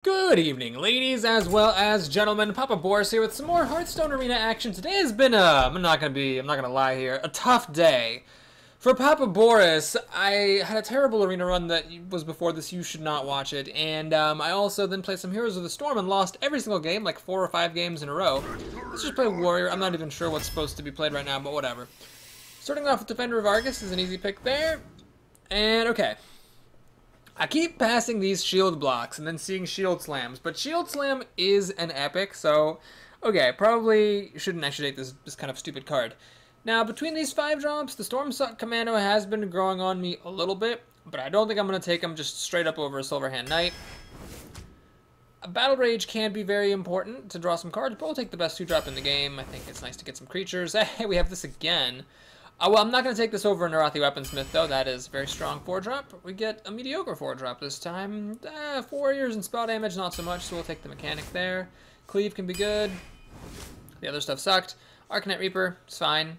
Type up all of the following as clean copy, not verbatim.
Good evening, ladies as well as gentlemen. Papa Boris here with some more Hearthstone arena action. Today has been I'm not gonna lie here, a tough day. For Papa Boris, I had a terrible arena run that was before this. You should not watch it. And I also then played some Heroes of the Storm and lost every single game, like 4 or 5 games in a row. Let's just play Warrior. I'm not even sure what's supposed to be played right now, but whatever. Starting off with Defender of Argus is an easy pick there. And okay. I keep passing these shield blocks and then seeing shield slams, but shield slam is an epic, so okay, probably shouldn't actually take this kind of stupid card. Now, between these 5 drops, the Stormsuck Commando has been growing on me a little bit, but I don't think I'm going to take him just straight up over a Silverhand Knight. A Battle Rage can be very important to draw some cards, but we'll take the best 2-drop in the game. I think it's nice to get some creatures. Hey, we have this again. Well, I'm not going to take this over a Narathi Weaponsmith, though. That is very strong 4-drop. We get a mediocre 4-drop this time. Warriors and spell damage, not so much, so we'll take the mechanic there. Cleave can be good. The other stuff sucked. Arcanite Reaper, it's fine.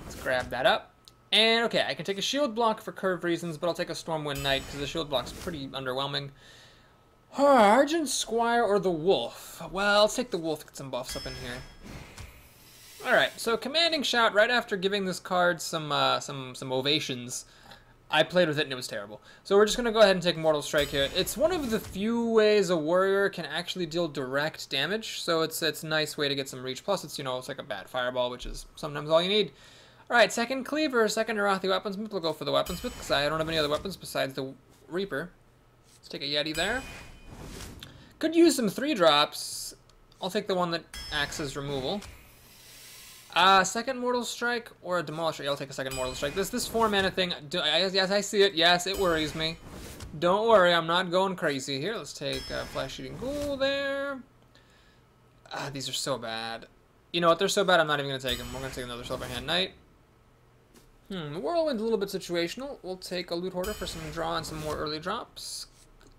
Let's grab that up. And, okay, I can take a shield block for curve reasons, but I'll take a Stormwind Knight, because the shield block's pretty underwhelming. Argent Squire or the Wolf? Well, let's take the Wolf to get some buffs up in here. Alright, so Commanding Shout, right after giving this card some ovations, I played with it and it was terrible. So we're just going to go ahead and take Mortal Strike here. It's one of the few ways a warrior can actually deal direct damage, so it's a nice way to get some reach. Plus, it's, you know, it's like a bad fireball, which is sometimes all you need. Alright, second Cleaver, second Narathi Weaponsmith. We'll go for the Weaponsmith, because I don't have any other weapons besides the Reaper. Let's take a Yeti there. Could use some 3-drops. I'll take the one that acts as removal. Second Mortal Strike or a Demolisher? Yeah, I'll take a second Mortal Strike. This 4-mana thing, yes, I see it. Yes, it worries me. Don't worry, I'm not going crazy here. Let's take Flesh Eating Ghoul there. These are so bad. You know what? They're so bad, I'm not even going to take them. We're going to take another Silverhand Knight. The Whirlwind's a little bit situational. We'll take a Loot Hoarder for some draw and some more early drops.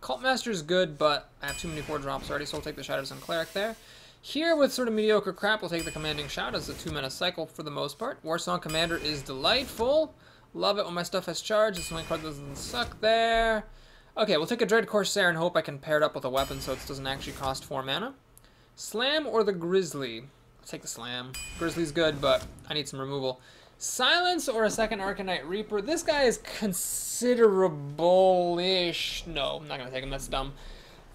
Cult Master is good, but I have too many 4-drops already, so we'll take the Shadows on Cleric there. Here, with sort of mediocre crap, we'll take the Commanding Shout as a 2-mana cycle for the most part. Warsong Commander is delightful. Love it when my stuff has charge. This one card doesn't suck there. Okay, we'll take a Dread Corsair and hope I can pair it up with a weapon so it doesn't actually cost 4 mana. Slam or the Grizzly? I'll take the Slam. Grizzly's good, but I need some removal. Silence or a second Arcanite Reaper? This guy is considerable-ish. No, I'm not going to take him. That's dumb.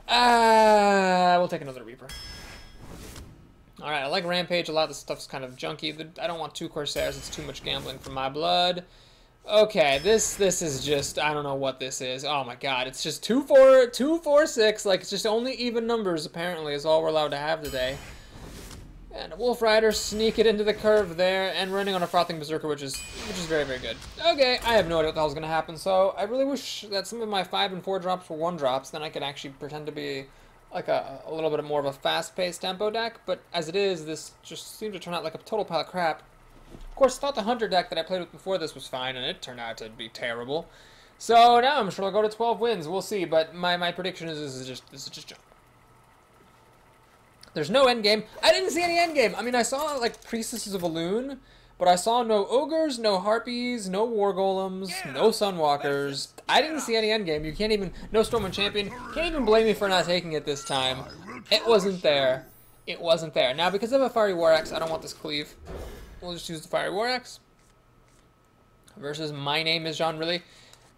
We'll take another Reaper. Alright, I like Rampage a lot. This stuff's kind of junky. I don't want 2 Corsairs. It's too much gambling for my blood. Okay, this is just... I don't know what this is. Oh my god, it's just 2, 4, 2, 4, 6. Like, it's just only even numbers, apparently, is all we're allowed to have today. And a Wolf Rider, sneak it into the curve there, and running on a Frothing Berserker, which is very, very good. Okay, I have no idea what the hell's going to happen, so I really wish that some of my 5 and 4 drops were 1-drops, then I could actually pretend to be... like a little bit more of a fast-paced tempo deck, but as it is, this just seemed to turn out like a total pile of crap. Of course, I thought the Hunter deck that I played with before this was fine, and it turned out to be terrible. So now I'm sure I'll go to 12 wins. We'll see, but my prediction is this is just junk. There's no endgame. I didn't see any endgame. I mean, I saw like Priestesses of Elune, but I saw no Ogres, no Harpies, no War Golems, no Sunwalkers. I didn't see any endgame. You can't even... No Stormwind Champion. Can't even blame me for not taking it this time. It wasn't there. It wasn't there. Now, because I have a Fiery War Axe, I don't want this Cleave. We'll just use the Fiery War Axe. Versus my name is John, really?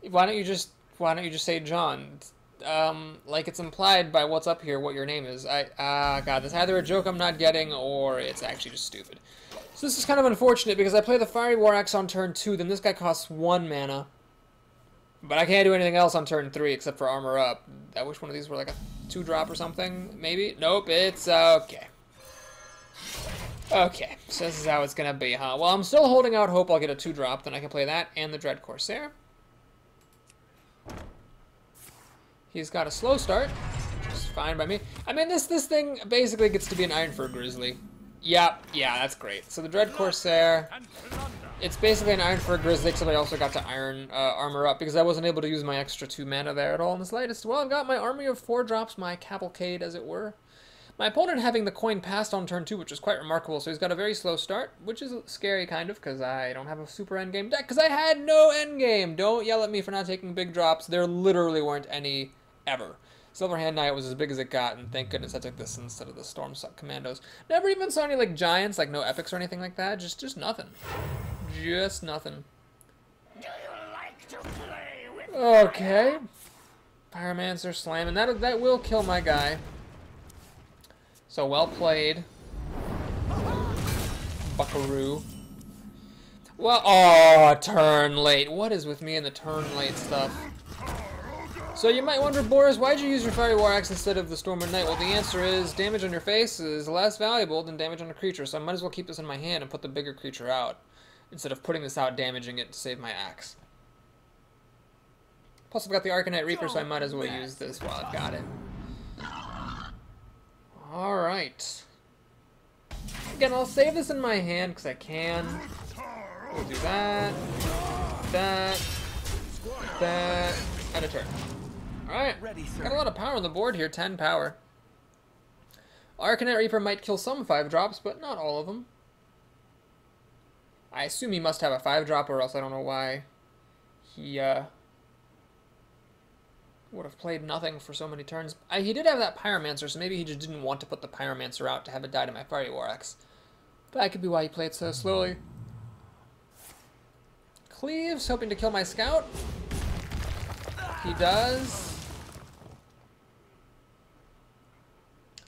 Why don't you just say John? Like it's implied by what's up here what your name is. God, that's either a joke I'm not getting or it's actually just stupid. So this is kind of unfortunate because I play the Fiery War Axe on turn 2, then this guy costs 1 mana. But I can't do anything else on turn 3 except for Armor Up. I wish one of these were like a 2-drop or something, maybe? Nope, it's okay. Okay, so this is how it's gonna be, huh? Well, I'm still holding out hope I'll get a 2-drop, then I can play that and the Dread Corsair. He's got a slow start, which is fine by me. I mean, this thing basically gets to be an Ironfur Grizzly. Yeah, that's great. So the Dread Corsair, it's basically an Ironfur Grizzly, except I also got to Armor Up, because I wasn't able to use my extra 2 mana there at all in the slightest. Well, I've got my army of 4-drops, my cavalcade, as it were. My opponent having the coin passed on turn 2, which is quite remarkable, so he's got a very slow start, which is scary, kind of, because I don't have a super endgame deck, because I had no endgame! Don't yell at me for not taking big drops. There literally weren't any ever. Silverhand Knight was as big as it got, and thank goodness I took this instead of the Stormsuck Commandos. Never even saw any like giants, like no epics or anything like that. Just nothing. Just nothing. Do you like to play with Okay. Pyromancer slamming. That will kill my guy. So well played. Buckaroo. Well, oh, turn late. What is with me and the turn late stuff? So you might wonder, Boris, why'd you use your Fiery War Axe instead of the Stormer Knight? Well, the answer is damage on your face is less valuable than damage on a creature, so I might as well keep this in my hand and put the bigger creature out instead of putting this out, damaging it to save my axe. Plus, I've got the Arcanite Reaper, so I might as well use this while I've got it. Alright. Again, I'll save this in my hand because I can. We'll do that, that, and a turn. Alright, got a lot of power on the board here, 10 power. Arcanite Reaper might kill some 5-drops, but not all of them. I assume he must have a 5-drop, or else I don't know why he would have played nothing for so many turns. He did have that Pyromancer, so maybe he just didn't want to put the Pyromancer out to have it die to my Fiery War Axe. That could be why he played so slowly. Cleaves, hoping to kill my scout. He does.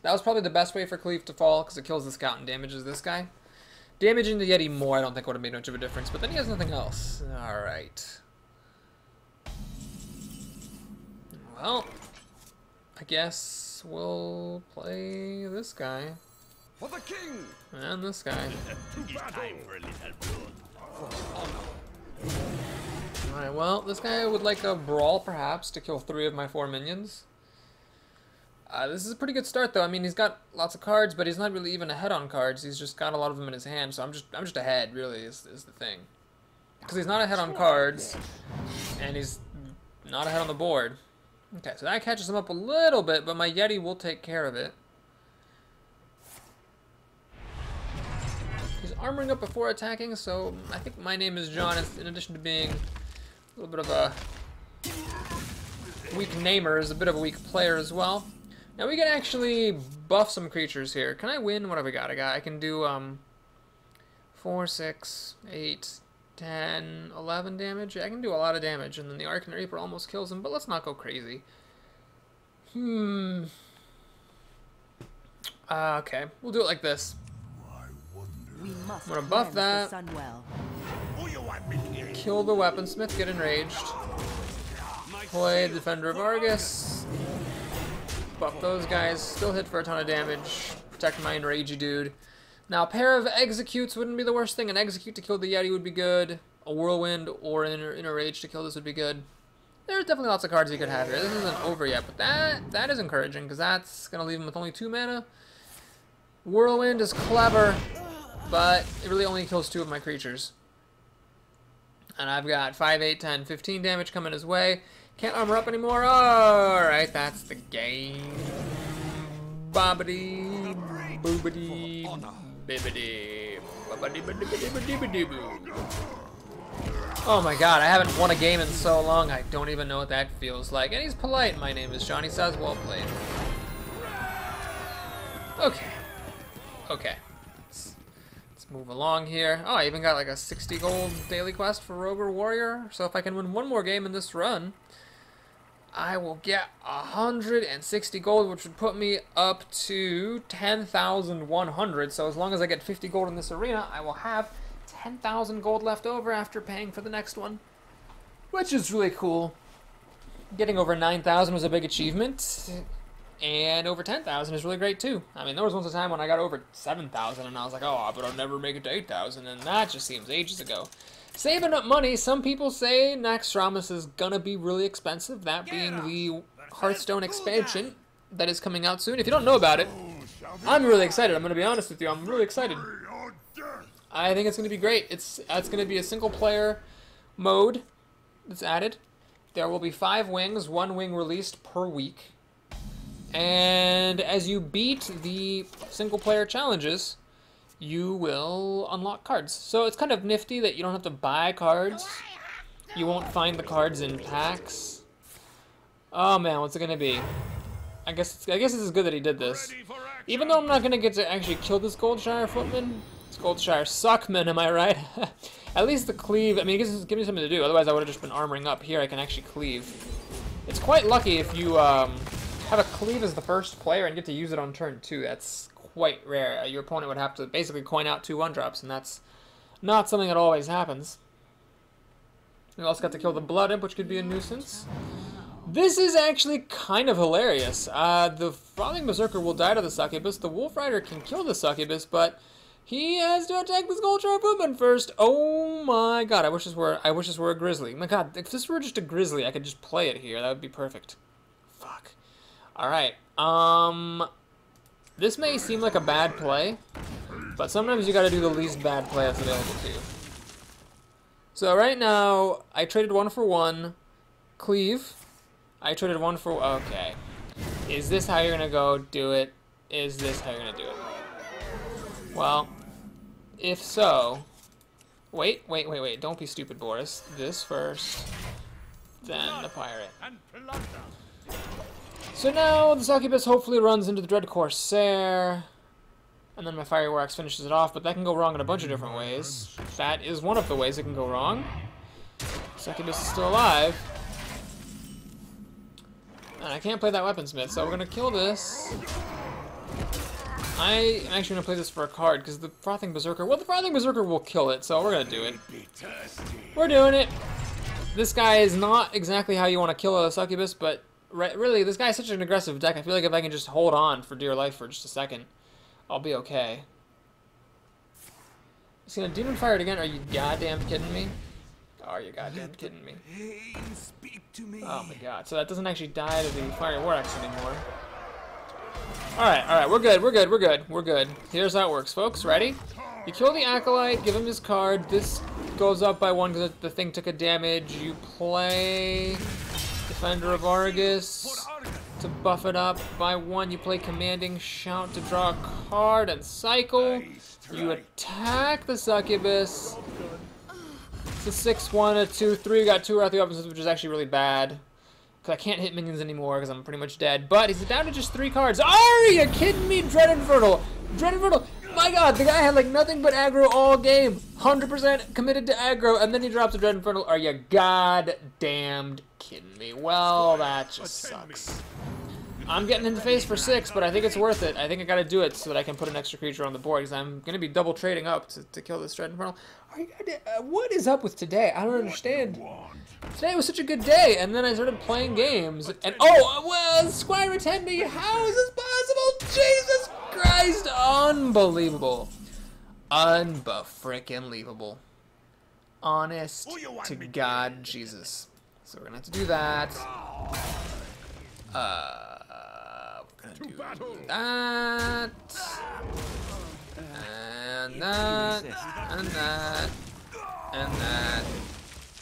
That was probably the best way for Cleave to fall, because it kills the scout and damages this guy. Damaging the Yeti more, I don't think would have made much of a difference, but then he has nothing else. Alright. Well, I guess we'll play this guy. for the king? And this guy. Time for a little blood. Alright, well, this guy would like a brawl, perhaps, to kill 3 of my 4 minions. This is a pretty good start, though. I mean, he's got lots of cards, but he's not really even ahead on cards. He's just got a lot of them in his hand, so I'm just ahead, really, is the thing. Because he's not ahead on cards, and he's not ahead on the board. Okay, so that catches him up a little bit, but my Yeti will take care of it. He's armoring up before attacking, so I think my name is John, in addition to being a little bit of a weak namer, is a bit of a weak player as well. Now we can actually buff some creatures here. Can I win? What have we got? I can do 4, 6, 8, 10, 11 damage. I can do a lot of damage, and then the Arcanite Reaper almost kills him, but let's not go crazy. Okay, we'll do it like this. I'm gonna buff that. Kill the Weaponsmith, get enraged. Play the Defender of Argus. Buff those guys, still hit for a ton of damage. Protect my enragey dude. Now, a pair of Executes wouldn't be the worst thing. An Execute to kill the Yeti would be good. A Whirlwind or an Enrage to kill this would be good. There's definitely lots of cards you could have here. This isn't over yet, but that is encouraging, because that's going to leave him with only 2 mana. Whirlwind is clever, but it really only kills 2 of my creatures. And I've got 5, 8, 10, 15 damage coming his way. Can't armor up anymore. Alright, that's the game. Bobbity, boobity, bibbity, bobbity, bibbity, bibbity, boo. Oh my god, I haven't won a game in so long, I don't even know what that feels like. And he's polite. My name is Johnny Says, well played. Okay. Okay. Let's move along here. Oh, I even got like a 60 gold daily quest for Rogue or Warrior. So if I can win one more game in this run, I will get 160 gold, which would put me up to 10,100. So as long as I get 50 gold in this arena, I will have 10,000 gold left over after paying for the next one, which is really cool. Getting over 9,000 was a big achievement, and over 10,000 is really great too. I mean, there was once a time when I got over 7,000 and I was like, oh, but I'll never make it to 8,000, and that just seems ages ago. Saving up money, some people say Naxxramas is gonna be really expensive, that being the Hearthstone expansion that is coming out soon. If you don't know about it, I'm really excited. I'm gonna be honest with you, I'm really excited. I think it's gonna be great. It's gonna be a single player mode that's added. There will be 5 wings, 1 wing released per week. And as you beat the single player challenges, you will unlock cards. So it's kind of nifty that you don't have to buy cards. You won't find the cards in packs. Oh man, what's it gonna be? I guess this is good that he did this. Even though I'm not gonna get to actually kill this Goldshire footman. This Goldshire suckman, am I right? At least the cleave, I mean, it gives me something to do. Otherwise, I would have just been armoring up. Here, I can actually cleave. It's quite lucky if you have a cleave as the first player and get to use it on turn 2. That's quite rare. Your opponent would have to basically coin out 2 1-drops, and that's not something that always happens. We also got to kill the Blood Imp, which could be a nuisance. This is actually kind of hilarious. The Frothing Berserker will die to the Succubus. The Wolf Rider can kill the Succubus, but he has to attack this Goldshire footman first. Oh my god, I wish this were a Grizzly. My god, if this were just a Grizzly, I could just play it here. That would be perfect. Fuck. Alright. This may seem like a bad play, but sometimes you gotta do the least bad play that's available to you. So right now, I traded 1 for 1. Cleave. I traded 1 for... Okay. Is this how you're gonna go do it? Is this how you're gonna do it? Well, if so... Wait. Don't be stupid, Boris. This first. Then the pirate. So now the Succubus hopefully runs into the Dread Corsair. And then my Fireworks finishes it off, but that can go wrong in a bunch of different ways. That is one of the ways it can go wrong. Succubus is still alive. And I can't play that Weaponsmith, so we're gonna kill this. I'm actually gonna play this for a card, because the Frothing Berserker... Well, the Frothing Berserker will kill it, so we're gonna do it. We're doing it! This guy is not exactly how you want to kill a Succubus, but really, this guy is such an aggressive deck. I feel like if I can just hold on for dear life for just a second, I'll be okay. He's gonna Demon Fire it again? Are you goddamn kidding me? Are you goddamn kidding me? Oh my god. So that doesn't actually die to the Fire War Axe anymore. Alright, we're good. Here's how it works, folks. Ready? You kill the Acolyte, give him his card. This goes up by 1 because the thing took a damage. You play Defender of Argus to buff it up by 1. You play Commanding Shout to draw a card and cycle. You attack the Succubus. It's a 6-1, a 2-3. We got 2 Wrathy Weapons, which is actually really bad. Because I can't hit minions anymore because I'm pretty much dead. But he's down to just 3 cards. Are you kidding me? Dread Infernal. Dread Infernal. My god, the guy had like nothing but aggro all game. 100% committed to aggro, and then he drops a Dread Infernal. Are you goddamn kidding me? Well, that just sucks. I'm getting in the face for 6, but I think it's worth it. I think I gotta do it so that I can put an extra creature on the board, because I'm gonna be double trading up to kill this Dread Infernal. What is up with today? I don't understand. Today was such a good day, and then I started playing games, and well, Squire attend me. How is this possible? Jesus Christ! Unbelievable. Unba-frickin-leavable. Honest to God, Jesus. So we're gonna have to do that. We're gonna do that. And that. And that. And that.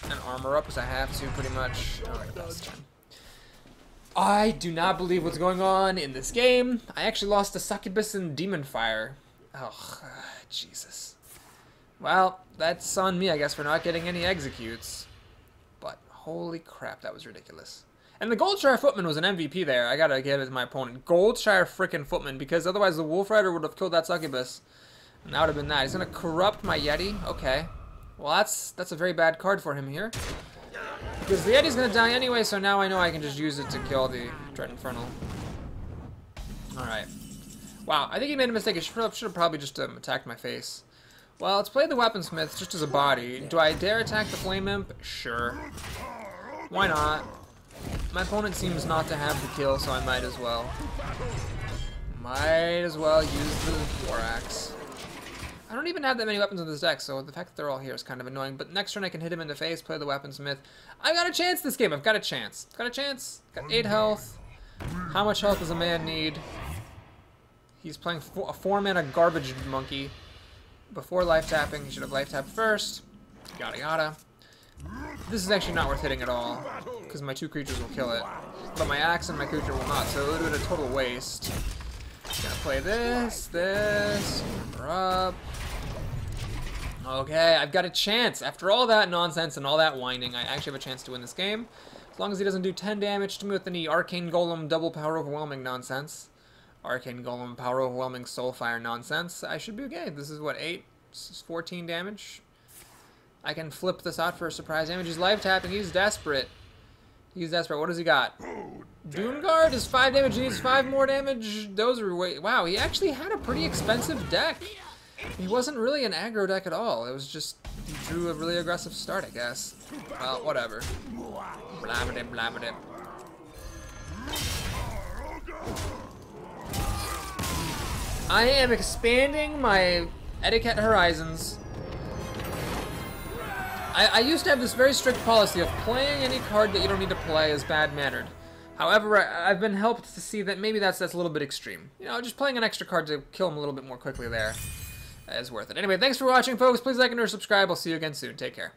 And armor up, because I have to, pretty much. Alright, that's time. I do not believe what's going on in this game. I actually lost to Succubus and Demon Fire. Oh, Jesus. Well, that's on me, I guess, for not getting any executes. But holy crap, that was ridiculous. And the Goldshire Footman was an MVP there. I gotta give it to my opponent. Goldshire frickin' Footman, because otherwise the Wolf Rider would have killed that Succubus. And that would have been that. He's gonna corrupt my Yeti. Okay. Well, that's a very bad card for him here. Because the Yeti's gonna die anyway, so now I know I can just use it to kill the Dread Infernal. Alright. Wow, I think he made a mistake. He should have probably just attacked my face. Well, let's play the Weaponsmith just as a body. Do I dare attack the Flame Imp? Sure. Why not? My opponent seems not to have the kill, so I might as well. Might as well use the War Axe. I don't even have that many weapons in this deck, so the fact that they're all here is kind of annoying. But next turn I can hit him in the face, play the Weaponsmith. I got a chance this game. I've got a chance. Got a chance. Got 8 health. How much health does a man need? He's playing a 4-mana garbage monkey. Before life tapping, he should have life tapped first. Yada yada. This is actually not worth hitting at all, because my 2 creatures will kill it. But my axe and my creature will not, so it would have been a total waste. Gonna play this, armor up. Okay, I've got a chance. After all that nonsense and all that whining, I actually have a chance to win this game. As long as he doesn't do 10 damage to me with any Arcane Golem double power overwhelming nonsense. Arcane Golem power overwhelming Soulfire nonsense. I should be okay. This is what, 8? This is 14 damage. I can flip this out for a surprise damage. He's live tapping. He's desperate. He's desperate. What does he got? Doomguard is 5 damage. He needs 5 more damage. Those are wow, he actually had a pretty expensive deck. He wasn't really an aggro deck at all. It was just he drew a really aggressive start, I guess. Well, whatever. Blabbity blabbity. I am expanding my etiquette horizons. I used to have this very strict policy of playing any card that you don't need to play is bad-mannered. However, I've been helped to see that maybe that's a little bit extreme. You know, just playing an extra card to kill him a little bit more quickly there is worth it. Anyway, thanks for watching, folks. Please like and or subscribe. I'll see you again soon. Take care.